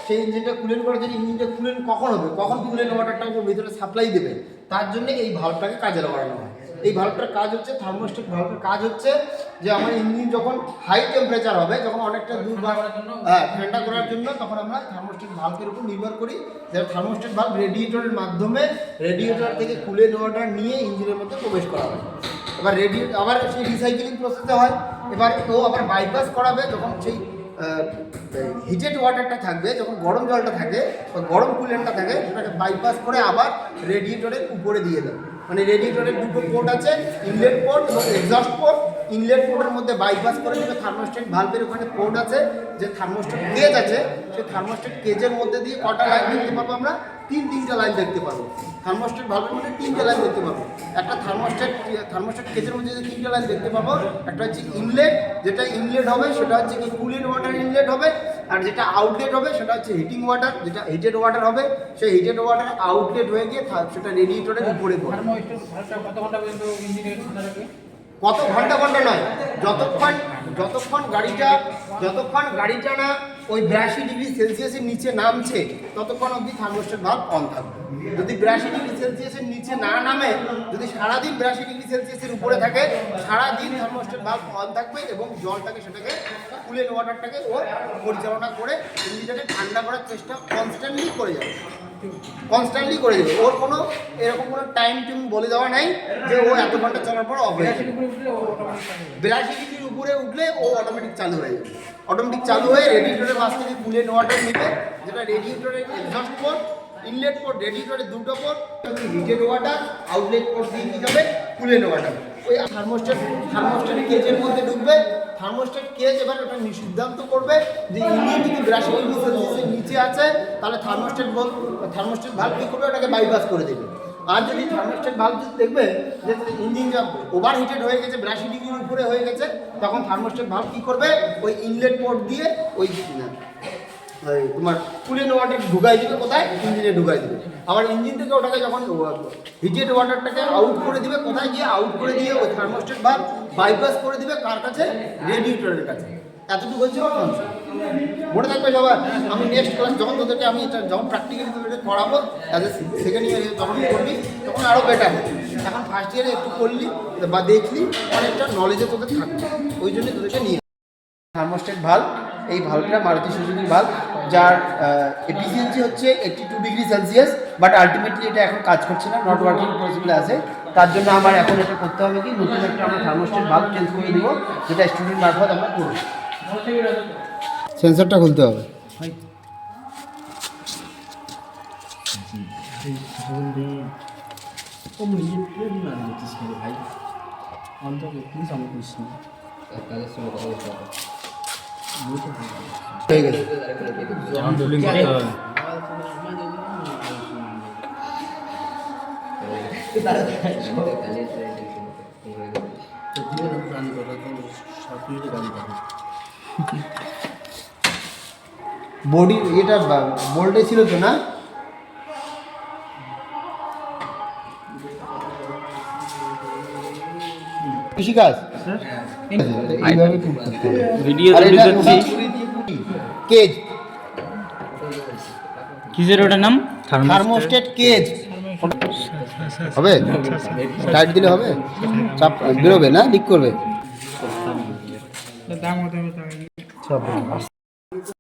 সেই ইঞ্জিনটা কুলেন্ট করার জন্য ইঞ্জিনটা কুলেন্ট কখন হবে, কখন কুলেন্ট ওয়াটারটা ভিতরে সাপ্লাই দেবে, তার জন্য এই ভালভটাকে কাজে লাগানো হয়। এই ভালভটার কাজ হচ্ছে, থার্মোস্ট্যাট ভালভের কাজ হচ্ছে যে আমার ইঞ্জিন যখন হাই টেম্পারেচার হবে, যখন অনেকটা দূর ঠান্ডা করার জন্য, তখন আমরা থার্মোস্ট্যাট ভালভের উপর নির্ভর করি। যেটা থার্মোস্ট্যাট ভালভ রেডিয়েটরের মাধ্যমে রেডিয়েটর থেকে কুলেন্ট ওয়াটার নিয়ে ইঞ্জিনের মধ্যে প্রবেশ করা হয়। এবার আবার সেই রিসাইকেলিং প্রসেসে হয়। এবার ও আবার বাইপাস করাবে, যখন সেই হিটেড ওয়াটারটা থাকবে, যখন গরম জলটা থাকে বা গরম কুলেন্টটা থাকে, সেটাকে বাইপাস করে আবার রেডিয়েটরের উপরে দিয়ে দেয়। মানে রেডিয়েটরের দুটো পোর্ট আছে, ইনলেট পোর্ট এবং এক্সস্ট পোর্ট। ইনলেট পোর্টের মধ্যে বাইপাস করে দেবে থার্মোস্ট্যাট ভালভের ওখানে পোর্ট আছে, যে থার্মোস্ট্যাট কেজ আছে, সেই থার্মোস্ট্যাট কেজের মধ্যে দিয়ে কটা লাইন দেখতে পাবো আমরা? তিনটা লাইন দেখতে পাবো। থার্মোস্ট্যাট ভালভের মধ্যে 3টে লাইন দেখতে পাবো। একটা থার্মোস্ট্যাট কেজের মধ্যে যে 3টে লাইন দেখতে পাবো, একটা হচ্ছে ইনলেট, যেটা ইনলেট হবে সেটা হচ্ছে কি কুলিং ওয়াটার ইনলেট হবে। আর যেটা আউটলেট হবে সেটা হচ্ছে হিটিং ওয়াটার, যেটা হিটেড ওয়াটার হবে। সেই হিটেড ওয়াটার আউটলেট হয়ে গিয়ে সেটা রেডিয়েটরের উপরে পড়ে। কত ঘন্টা নয়, যতক্ষণ গাড়িটা না ওই 82 ডিগ্রি সেলসিয়াসের নিচে নামছে, ততক্ষণ অবধি থার্মোস্ট্যাট ভালভ অন থাকবে। যদি 82 ডিগ্রি সেলসিয়াসের নিচে না নামে, যদি সারাদিন 82 ডিগ্রি সেলসিয়াসের উপরে থাকে, সারাদিন থার্মোস্ট্যাট ভালভ অন থাকবে এবং জলটাকে সেটাকে কুলেন্ট ওয়াটারটাকে ও পরিচালনা করে ইঞ্জিনটাকে ঠান্ডা করার চেষ্টা কনস্ট্যান্টলি করে যাবে। ওর কোনো এরকম কোনো টাইম বলে দেওয়া নাই যে ও এত ঘন্টা চলার পর অফ হয়ে যাবে। 82 ডিগ্রির উপরে উঠলে ও অটোমেটিক চালু হয়ে যাবে। অটোমেটিক চালু হয়ে রেডিয়েটরের মাছ থেকে কুলেন্ট ওয়াটার নিবে, যেটা রেডিয়েটরের এক্সস্ট পোর্ট, ইনলেট পোর্ট, রেডিয়েটরের দুটো port, heated water, outlet port দিয়ে নিয়ে যাবে কুলেন্ট ওয়াটার। ওই থার্মোস্ট্যাট কেজের মধ্যে ঢুকবে। থার্মোস্ট্যাট কেজ এবার ওটা সিদ্ধান্ত করবে যে ইঞ্জিন যদি 82 ডিগ্রি সেলসিয়াসের নিচে আছে, তাহলে থার্মোস্ট্যাট ভালভ কী করবে, ওটাকে বাইপাস করে দেবে। আর যদি থার্মোস্ট্যাট ভালভ দেখবে যে ইঞ্জিন যা ওভার হিটেড হয়ে গেছে, 82 ডিগ্রির উপরে হয়ে গেছে, তখন থার্মোস্ট্যাট ভালভ কী করবে, ওই ইনলেট পোর্ট দিয়ে ওই তোমার কুলেন্ট ওয়াটার ঢুকাই দিবে। কোথায়? ইঞ্জিনে ঢুকাই দিবে। আবার ইঞ্জিন থেকে ওটাকে যখন হিটেড ওয়াটারটাকে আউট করে দিবে, কোথায় গিয়ে আউট করে দিয়ে ওই থার্মোস্ট্যাট ভালভ বাইপাস করে দিবে কার কাছে? রেডিয়েটরের কাছে। এতটুকু হচ্ছে মনে থাকবে সবার। আমি নেক্সট ক্লাস যখন তোদেরকে আমি এটা যখন প্র্যাকটিক্যালি তোদেরকে করাবো, অ্যাজ এ সেকেন্ড ইয়ারে যখন করবি, তখন আরও বেটার হবে। এখন ফার্স্ট ইয়ারে একটু করলি বা দেখলি, অনেকটা নলেজে তোদের থাকবে। ওই জন্য তোদেরকে নিয়ে থার্মোস্ট্যাট ভালভ, এই ভালভটা মারুতি সুজুকি ভালভ, যার এফিসিয়েন্সি হচ্ছে 82 ডিগ্রি সেলসিয়াস, বাট আলটিমেটলি এটা এখন কাজ করছে না, নট ওয়ার্কিং পসিবল আছে। তার জন্য আমার এখন এটা করতে হবে কি, নতুন একটা আমরা থার্মোস্ট্যাট ভালভ চেঞ্জ করে দিব, যেটা স্টুডেন্ট মারফত আমরা করব। সেন্সরটা খুলতে হবে। হয়ে গেছে। বডি এটা বোল্টে ছিল তো না? কৃষিকাজ কেজ, কিসের ওটার নাম? থার্মোস্ট্যাট কেজ হবে। টাইট দিলে হবে, চাপ বেরোবে না, লিক করবে।